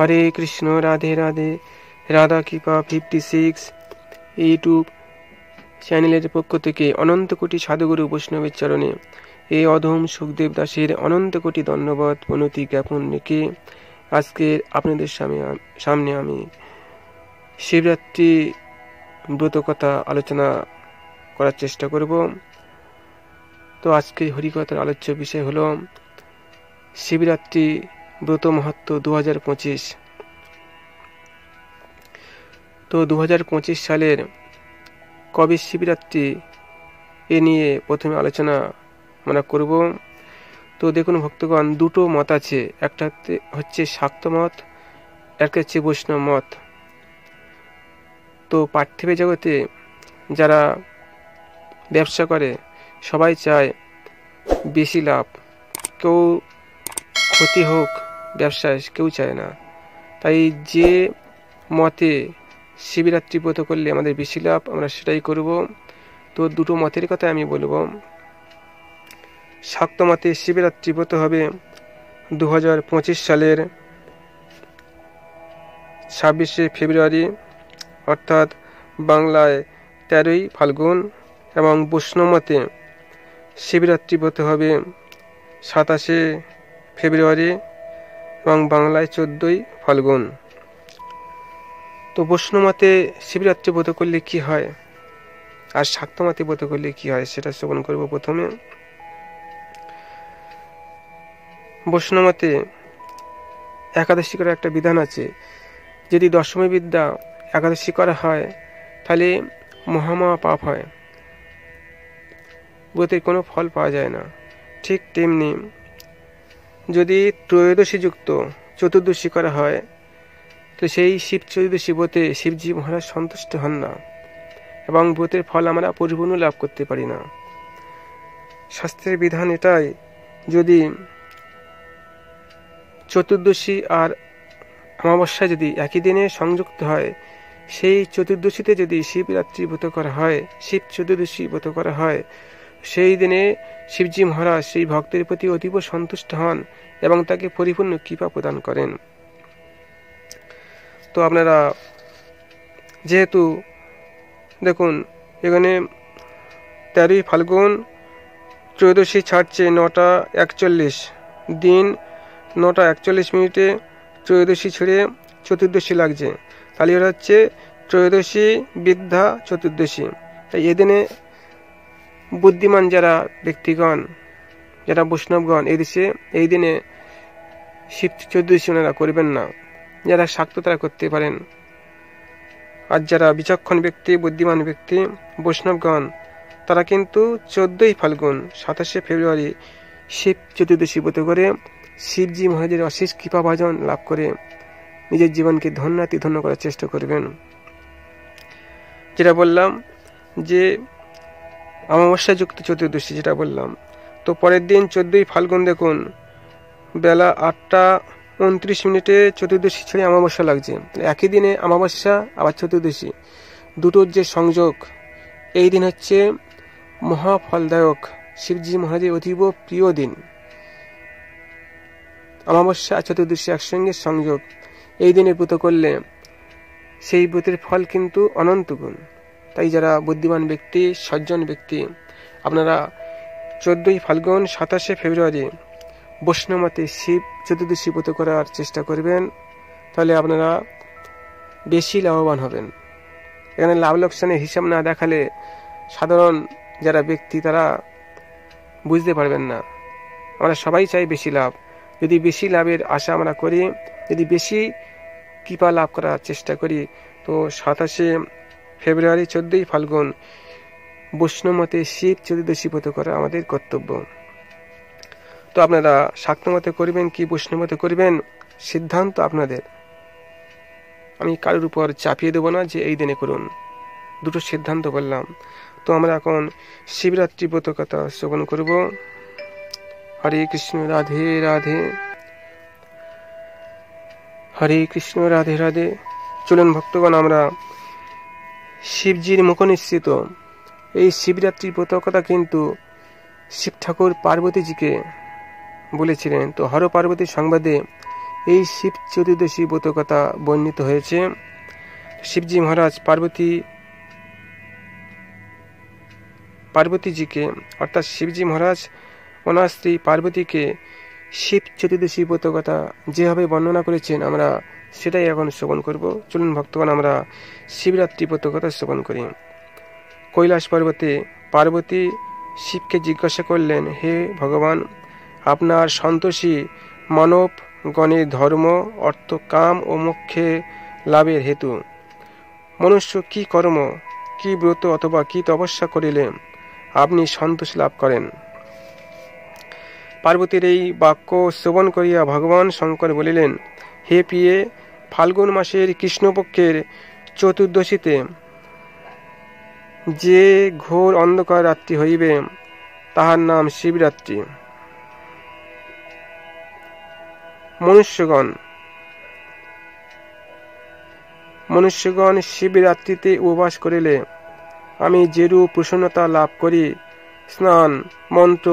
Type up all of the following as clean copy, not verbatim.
হরে কৃষ্ণ, রাধে রাধে। রাধা কৃপা 56 ইউটিউব চ্যানেলের পক্ষ থেকে অনন্ত কোটি সাধুগুরু বৈষ্ণবের চরণে এই অধম সুখদেব দাসের অনন্ত কোটি ধন্যবাদ প্রণতি জ্ঞাপন রেখে আজকের আপনাদের সামনে আমি শিবরাত্রি ব্রত কথা আলোচনা করার চেষ্টা করব। তো আজকে হরিকথার আলোচ্য বিষয় হলো শিবরাত্রি ব্রত মাহাত্ম্য 2025। তো 2025 সালের কবে শিবরাত্রি এ নিয়ে প্রথমে আলোচনা আমরা করব। তো দেখুন ভক্তগণ, দুটো মত আছে, একটা হচ্ছে শাক্ত মত, একটা হচ্ছে বৈষ্ণব মত। তো পার্থিব জগতে যারা ব্যবসা করে সবাই চায় বেশি লাভ, কেউ ক্ষতি হোক ব্যবসায় কেউ চায় না। তাই যে মতে শিবরাত্রি ব্রত করলে আমাদের বেশি লাভ আমরা সেটাই করব। তো দুটো মতের কথা আমি বলবো। শাক্ত মতে শিবরাত্রি ব্রত হবে 2025 সালের 26শে ফেব্রুয়ারি, অর্থাৎ বাংলায় 13ই ফাল্গুন, এবং বৈষ্ণব মতে শিবরাত্রি ব্রত হবে 27শে ফেব্রুয়ারি এবং বাংলায় 14ই ফাল্গুন। তো বৈষ্ণব মতে শিবরাত্রি ব্রত করলে কি হয় আর শাক্ত মতে ব্রত করলে কি হয় সেটা শ্রবণ করব। প্রথমে বৈষ্ণব মতে একাদশী করার একটা বিধান আছে। যদি দশমী বিদ্যা একাদশী করা হয় তাহলে মহামহা পাপ হয়, ব্রতের কোনো ফল পাওয়া যায় না। ঠিক তেমনি যদি ত্রয়োদশী যুক্ত চতুর্দশী করা হয় তো সেই শিব চতুর্দশী ব্রতে শিবজি মহারাজ সন্তুষ্ট হন না এবং ব্রতের ফল আমরা পরিপূর্ণ লাভ করতে পারি না। শাস্ত্রের বিধান এটাই, যদি চতুর্দশী আর অমাবস্যা যদি একই দিনে সংযুক্ত হয়, সেই চতুর্দশীতে যদি শিবরাত্রি ব্রত করা হয়, শিব চতুর্দশী ব্রত করা হয়, সেই দিনে শিবজি মহারাজ সেই ভক্তের প্রতি অতীব সন্তুষ্ট হন এবং তাকে পরিপূর্ণ কৃপা প্রদান করেন। তো আপনারা যেহেতু দেখুন এখানে 13ই ফাল্গুন, ত্রয়োদশী ছাড়ছে 9:41, দিন 9:41 ত্রয়োদশী ছেড়ে চতুর্দশী লাগছে, তাহলে ওরা হচ্ছে ত্রয়োদশী বিদ্যা চতুর্দশী। তাই এদিনে বুদ্ধিমান যারা ব্যক্তিগণ, যারা বৈষ্ণবগণ এদেশে এই দিনে শিব চতুর্দশী ওনারা করবেন না। যারা শাক্ত তারা করতে পারেন, আর যারা বিচক্ষণ ব্যক্তি, বুদ্ধিমান ব্যক্তি, বৈষ্ণবগণ তারা কিন্তু 14ই ফাল্গুন 27শে ফেব্রুয়ারি শিব চতুর্দশী ব্রত করে শিবজি মহারাজের অশেষ কৃপা ভাজন লাভ করে নিজের জীবনকে ধন্য করার চেষ্টা করবেন। যেটা বললাম যে অমাবস্যা যুক্ত চতুর্দশী যেটা বললাম, তো পরের দিন 14ই ফাল্গুন দেখুন বেলা 8:29 চতুর্দশী ছেড়ে অমাবস্যা লাগছে। একই দিনে অমাবস্যা আবার চতুর্দশী, দুটোর যে সংযোগ, এই দিন হচ্ছে মহাফলদায়ক, শিবজি মহারাজের অতীব প্রিয় দিন। অমাবস্যা আর চতুর্দশী একসঙ্গে সংযোগ, এই দিনে ব্রত করলে সেই ব্রতের ফল কিন্তু অনন্ত গুণ। তাই যারা বুদ্ধিমান ব্যক্তি, সজ্জন ব্যক্তি, আপনারা 14ই ফাল্গুন 27শে ফেব্রুয়ারি বৈষ্ণব মতে শিব চতুর্দশী ব্রত করার চেষ্টা করবেন, তাহলে আপনারা বেশি লাভবান হবেন। এখানে লাভ লোকসানের হিসাব না দেখালে সাধারণ যারা ব্যক্তি তারা বুঝতে পারবেন না। আমরা সবাই চাই বেশি লাভ। যদি বেশি লাভের আশা আমরা করি, যদি বেশি কৃপা লাভ করার চেষ্টা করি, তো 27শে ফেব্রুয়ারি 14ই ফাল্গুন বৈষ্ণব মতে শিব চতুর্দশী ব্রত করা আমাদের কর্তব্য। তো আপনারা শাক্ত মতে করবেন কি বৈষ্ণব মতে করবেন সিদ্ধান্ত আপনাদের, আমি কারোর উপর চাপিয়ে দেবো না যে এই দিনে করুন। দুটো সিদ্ধান্ত বললাম। তো আমরা এখন শিবরাত্রি ব্রত কথা শ্রবণ করব। হরে কৃষ্ণ, রাধে রাধে। হরে কৃষ্ণ, রাধে রাধে। চলুন ভক্তগণ, আমরা শিবজির মুখ নিঃসৃত এই শিবরাত্রি ব্রত কথা কিন্তু শিব ঠাকুর পার্বতীজিকে বলেছিলেন। তো হর পার্বতীর সংবাদে এই শিব চতুর্দশী ব্রত কথা বর্ণিত হয়েছে। শিবজি মহারাজ পার্বতীজিকে অর্থাৎ শিবজি মহারাজ ওনার স্ত্রী পার্বতীকে শিব চতুর্দশী ব্রত কথা যেভাবে বর্ণনা করেছেন আমরা সেটাই এখন শ্রবণ করব। চলুন ভক্তগণ আমরা শিবরাত্রি ব্রত কথা শ্রবণ করি। কৈলাস পর্বতে পার্বতী শিবকে জিজ্ঞাসা করলেন, হে ভগবান, আপনার সন্তোষী মানব গণের ধর্ম, অর্থ, কাম ও মোক্ষে লাভের হেতু মনুষ্য কি কর্ম, কি ব্রত অথবা কি তপস্যা করিলে আপনি সন্তোষ লাভ করেন? পার্বতীর এই বাক্য শ্রবণ করিয়া ভগবান শঙ্কর বলিলেন, হে প্রিয়ে, ফাল্গুন মাসের কৃষ্ণপক্ষের চতুর্দশীতে যে ঘোর অন্ধকার রাত্রি হইবে তাহার নাম শিবরাত্রি। মনুষ্যগণ শিবরাত্রিতে উপবাস করিলে আমি যেরূপ প্রসন্নতা লাভ করি, স্নান, মন্ত্র,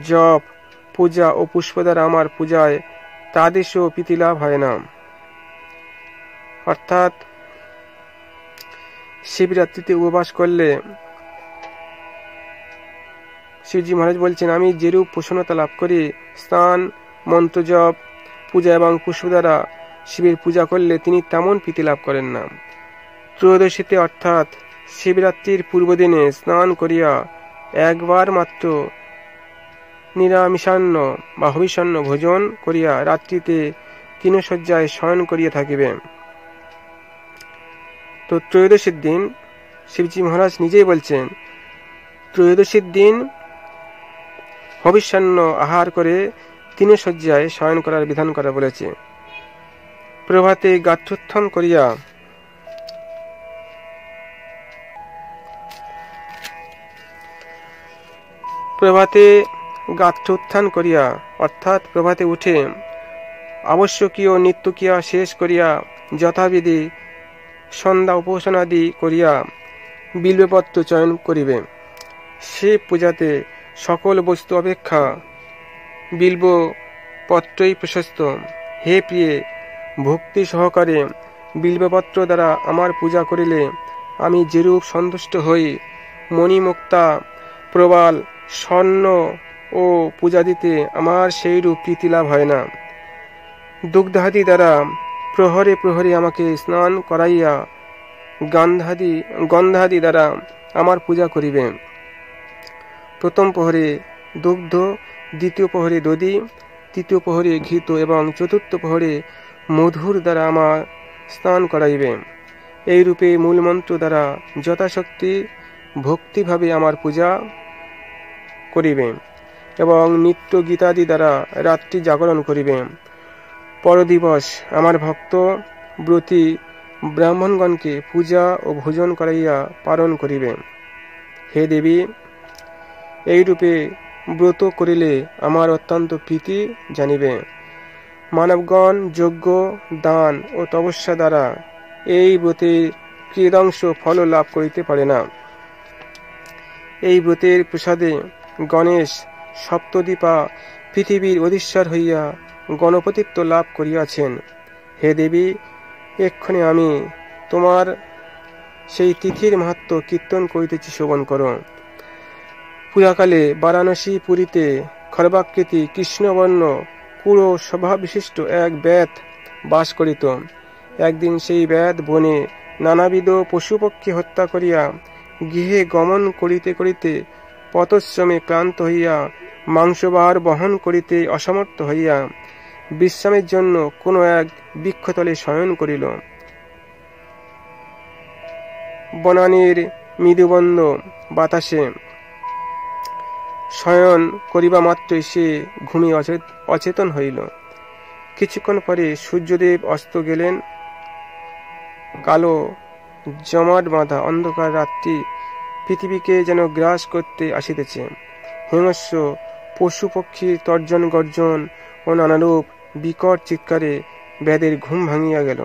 জপ, পূজা ও পুষ্প দ্বারা আমার পূজায় তাদেশও প্রীতি লাভ হয় না। অর্থাৎ শিবরাত্রিতে উপবাস করলে শিবজি মহারাজ বলছেন, আমি যেরূপ প্রসন্নতা লাভ করি, স্নান, মন্ত্র জপ, পূজা এবং পুষ্প দ্বারা শিবের পূজা করলে তিনি তেমন প্রীতি লাভ করেন না। ত্রয়োদশীতে অর্থাৎ শিবরাত্রির পূর্বদিনে স্নান করিয়া একবার মাত্র নিরামিষান্ন বা হবিষান্ন ভোজন করিয়া রাত্রিতে তৃণশয্যায় শয়ন করিয়া থাকিবে। তো ত্রয়োদশীর দিন শিবজি মহারাজ নিজেই বলছেন, ত্রয়োদশীর দিন হবিষ্যান্ন আহার করে তৃণশয্যায় শয়ন করার বিধান করা বলেছে। প্রভাতে গাত্রোত্থান করিয়া অর্থাৎ প্রভাতে উঠে আবশ্যকীয় নিত্যক্রিয়া শেষ করিয়া যথাবিধি সন্ধ্যা উপাসনাদি করিয়া বিল্বপত্র চয়ন করিবে। শিব পূজাতে সকল বস্তু অপেক্ষা বিল্বপত্রই প্রশস্ত। হে প্রিয়ে, ভক্তি সহকারে বিল্বপত্র দ্বারা আমার পূজা করিলে আমি যেরূপ সন্তুষ্ট হই, মণিমুক্তা, প্রবাল, স্বর্ণ ও পূজা দিতে আমার সেইরূপ প্রীতি লাভ হয় না। দুগ্ধাদি দ্বারা প্রহরে প্রহরে আমাকে স্নান করাইয়া গন্ধাদি দ্বারা আমার পূজা করিবে। প্রথম প্রহরে দুগ্ধ, দ্বিতীয় প্রহরে দধি, তৃতীয় প্রহরে ঘৃত এবং চতুর্থ প্রহরে মধুর দ্বারা আমার স্নান করাইবে। এই রূপে মূলমন্ত্র দ্বারা যথাশক্তি ভক্তিভাবে আমার পূজা করিবে এবং নিত্য গীতাদি দ্বারা রাত্রি জাগরণ করিবে। পরদিবস আমার ভক্ত ব্রতী ব্রাহ্মণগণকে পূজা ও ভোজন করাইয়া পালন করিবে। হে দেবী, এইরূপে ব্রত করিলে আমার অত্যন্ত প্রীতি জানিবে। মানবগণ যজ্ঞ, দান ও তপস্যা দ্বারা এই ব্রতের কৃদাংশ ফল লাভ করিতে পারে না। এই ব্রতের প্রসাদে গণেশ সপ্তদ্বীপা পৃথিবীর অধীশ্বর হইয়া গণপতিত্ব লাভ করিয়াছেন। হে দেবী, এক্ষণে আমি তোমার সেই তিথির মাহাত্ম্য কীর্তন করিতেছি, শ্রবণ করো। পুরাকালে বারাণসী পুরীতে খর্বাকৃতি কৃষ্ণবর্ণ পুরো স্বভাববিশিষ্ট এক ব্যাত বাস করিত। একদিন সেই ব্যাত বনে নানাবিধ পশুপক্ষী হত্যা করিয়া গৃহে গমন করিতে করিতে পথশ্রমে ক্লান্ত হইয়া মাংসভার বহন করিতে অসমর্থ হইয়া বিশ্রামের জন্য কোনো এক বৃক্ষতলে শয়ন করিল। বনানীর মৃদুবন্ধ বাতাসে শয়ন করিবা মাত্রই সে ঘুমিয়ে অচেতন হইল। কিছুক্ষণ পরে সূর্যদেব অস্ত গেলেন। কালো জমাট বাঁধা অন্ধকার রাত্রি পৃথিবীকে যেন গ্রাস করতে আসিতেছে। হিংস্র পশু পক্ষীর তর্জন গর্জন ও নানারূপ বিকট চিৎকারে ব্যাধের ঘুম ভাঙিয়া গেল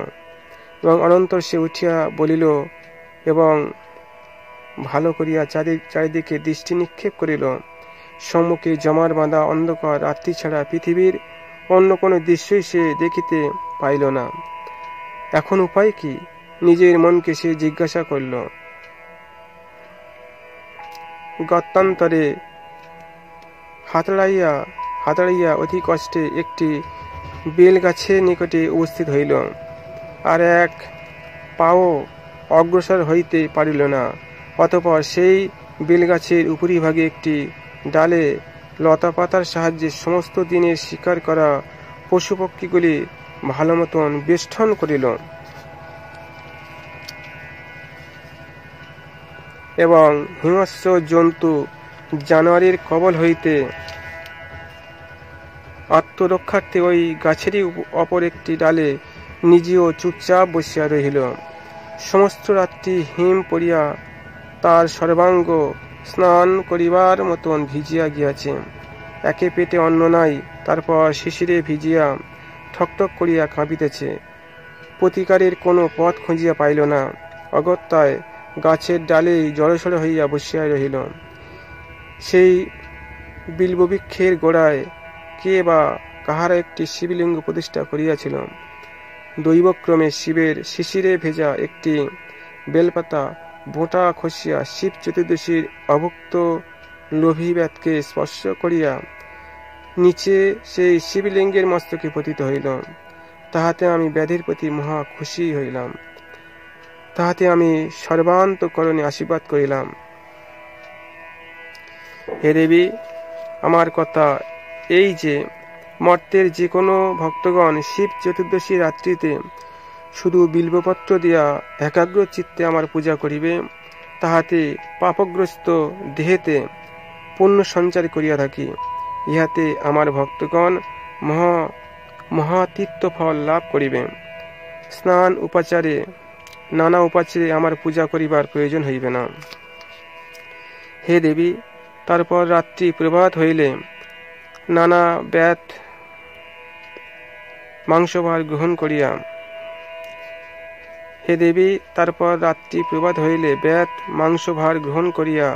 এবং অনন্তর সে উঠিয়া বলিল এবং ভালো করিয়া চারিদিকে দৃষ্টি নিক্ষেপ করিল। সম্মুখে জমাট বাঁধা অন্ধকার রাত্রি ছাড়া পৃথিবীর অন্য কোনো দৃশ্যই সে দেখিতে পাইল না। এখন উপায় কি? নিজের মনকে সে জিজ্ঞাসা করল। গত্যান্তরে হাতড়াইয়া অতি কষ্টে একটি বেল গাছের নিকটে উপস্থিত হইল, আর এক পাও অগ্রসর হইতে পারিল না। অতঃপর সেই বেলগাছের উপরিভাগে একটি ডালে লতাপাতার সাহায্যে সমস্ত দিনের শিকার করা পশুপক্ষীগুলি ভালো মতন বেষ্টন করিল এবং হিংস্র জন্তু জানোয়ারের কবল হইতে আত্মরক্ষার্থে ওই গাছেরই অপর একটি ডালে নিজেও চুপচাপ বসিয়া রহিল। সমস্ত রাত্রি হিম পড়িয়া তার সর্বাঙ্গ স্নান করিবার মতন ভিজিয়া গিয়াছে। একে পেটে অন্ন নাই, তারপর শিশিরে ভিজিয়া ঠকঠক করিয়া কাঁপিতেছে। প্রতিকারের কোনো পথ খুঁজিয়া পাইল না। অগত্যায় গাছের ডালেই জড়সড় হইয়া বসিয়া রহিল। সেই বিল্ববৃক্ষের গোড়ায় কে বা কাহারা একটি শিবলিঙ্গ প্রতিষ্ঠা করিয়াছিল। দৈবক্রমে শিবের শিশিরে ভেজা একটি বেলপাতা বোঁটা খসিয়া শিব চতুর্দশীর অভুক্ত লোভী ব্যাতকে স্পর্শ করিয়া নিচে সেই শিবলিঙ্গের মস্তকে পতিত হইল। তাহাতে আমি ব্যাধির প্রতি মহা খুশি হইলাম। তাহাতে আমি সর্বান্তঃকরণে আশীর্বাদ করিলাম, হে দেবী, আমার কথা এই যে মর্তের যে কোনো ভক্তগণ শিব চতুর্দশী রাত্রিতে শুধু বিল্বপত্র দিয়া একাগ্র চিত্তে আমার পূজা করিবে, তাহাতে পাপগ্রস্ত দেহেতে পুণ্য সঞ্চার করিয়া থাকি। ইহাতে আমার ভক্তগণ মহাতীর্থ ফল লাভ করিবে। স্নান উপাচারে নানা উপাচারে আমার পূজা করিবার প্রয়োজন হইবে না। হে দেবী, তারপর রাত্রি প্রভাত হইলে নানা ব্যাত মাংসভার গ্রহণ করিয়া ব্যাত মাংসভার গ্রহণ করিয়া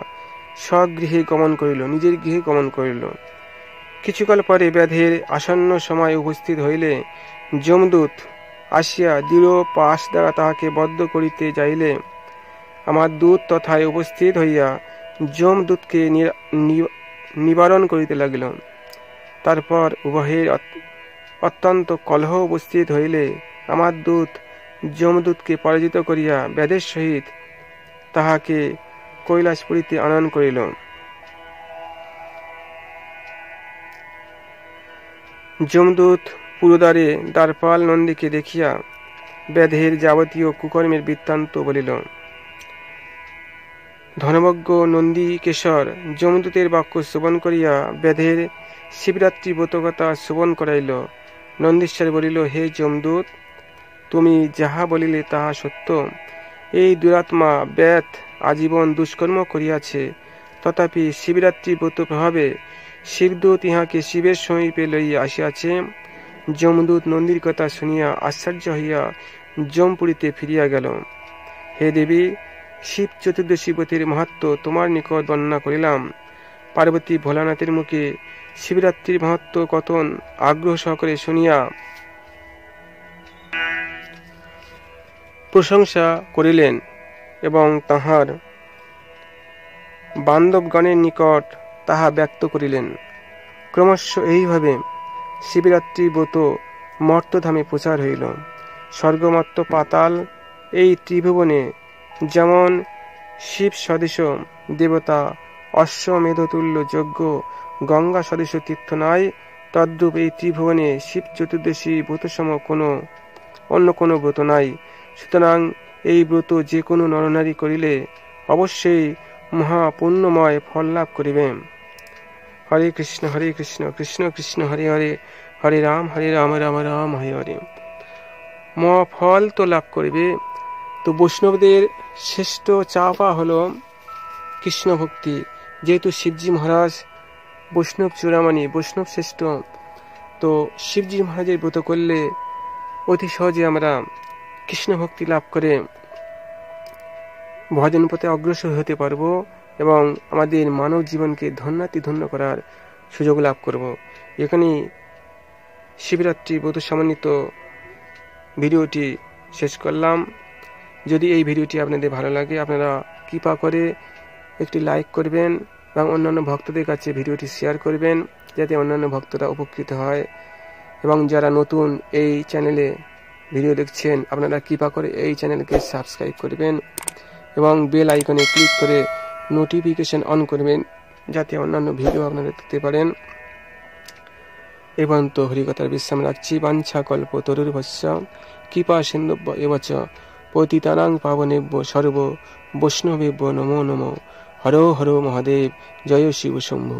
স্বগৃহে গমন করিল, নিজের গৃহে গমন করিল। কিছুকাল পরে ব্যাধের আসন্ন সময় উপস্থিত হইলে যমদূত আসিয়া দৃঢ় পাশ দ্বারা তাহাকে বদ্ধ করিতে যাইলে আমার দূত তথায় উপস্থিত হইয়া যমদূতকে নিবারণ করিতে লাগিল। তারপর উভয়ের অত্যন্ত কলহ উপস্থিত হইলে আমার দূত যমদূতকে পরাজিত করিয়া ব্যাধের সহিত তাহাকে কৈলাসপুরীতে আনয়ন করিল। যমদূত পুরোদ্বারে দ্বারপাল নন্দীকে দেখিয়া ব্যাধের যাবতীয় কুকর্মের বৃত্তান্ত বলিল। ধনবজ্ঞ নন্দীকেশর যমদূতের বাক্য শ্রবণ করিয়া ব্যাধের শিবরাত্রি ব্রতকথা শ্রবণ করাইল। নন্দীশ্বর বলিল, হে যমদূত, তুমি যাহা বলিলে তাহা সত্য। এই দুরাত্মা ব্যাধ আজীবন দুষ্কর্ম করিয়াছে, তথাপি শিবরাত্রি ব্রত প্রভাবে শিবদূত ইহাকে শিবের সমীপে লইয়া আসিয়াছে। যমদূত নন্দীর কথা শুনিয়া আশ্চর্য হইয়া যমপুরীতে ফিরিয়া গেল। হে দেবী, শিব চতুর্দশী ব্রতের মাহাত্ম্য তোমার নিকট বর্ণনা করিলাম। পার্বতী ভোলানাথের মুখে শিবরাত্রির মাহাত্ম্য কথন আগ্রহ সহকারে শুনিয়া প্রশংসা করিলেন এবং তাহার বান্ধবগণের নিকট তাহা ব্যক্ত করিলেন। ক্রমশ এইভাবে শিবরাত্রি ব্রত মর্তধামে প্রচার হইল। স্বর্গমর্ত পাতাল এই ত্রিভুবনে যেমন শিব সদৃশ দেবতা, অশ্বমেধতুল্য যজ্ঞ, গঙ্গা সদৃশ তীর্থ নাই, তদ্রূপ এই ত্রিভুবনে শিব চতুর্দশী ব্রতসম অন্য কোনো ব্রত নাই। সুতরাং এই ব্রত যে কোনো নরনারী করিলে অবশ্যই মহাপুণ্যময় ফল লাভ করিবে। হরে কৃষ্ণ কৃষ্ণ কৃষ্ণ হরে হরে, হরে রাম রাম রাম হরে হরে। ফল তো লাভ করিবে। তো বৈষ্ণবদের শ্রেষ্ঠ চাওয়া হলো কৃষ্ণ ভক্তি। যেহেতু শিবজি মহারাজ বৈষ্ণব চূড়ামণি, বৈষ্ণব শ্রেষ্ঠ, তো শিবজি মহারাজের ব্রত করলে অতি সহজে আমরা কৃষ্ণ ভক্তি লাভ করে ভজন পথে অগ্রসর হতে পারবো এবং আমাদের মানব জীবনকে ধন্য করার সুযোগ লাভ করব। এখানে শিবরাত্রি ব্রত সমন্বিত ভিডিওটি শেষ করলাম। যদি এই ভিডিওটি আপনাদের ভালো লাগে আপনারা কৃপা করে একটি লাইক করবেন এবং অন্যান্য ভক্তদের কাছে ভিডিওটি শেয়ার করবেন, যাতে অন্যান্য ভক্তরা উপকৃত হয়। এবং যারা নতুন এই চ্যানেলে ভিডিও দেখছেন আপনারা কৃপা করে এই চ্যানেলকে সাবস্ক্রাইব করবেন এবং বেল আইকনে ক্লিক করে নোটিফিকেশন অন করবেন, যাতে অন্যান্য ভিডিও আপনারা দেখতে পারেন। এবং তো হরিকথার বিশ্রাম রাখছি। বাঞ্ছা কল্প তরুর্ভস্য কৃপা সিন্ধুভ্য এবচ পতিতানাং পাবনেভ্য সর্ব বৈষ্ণবেভ্য নমো নমো। হর হর মহাদেব। জয় শিব শম্ভু।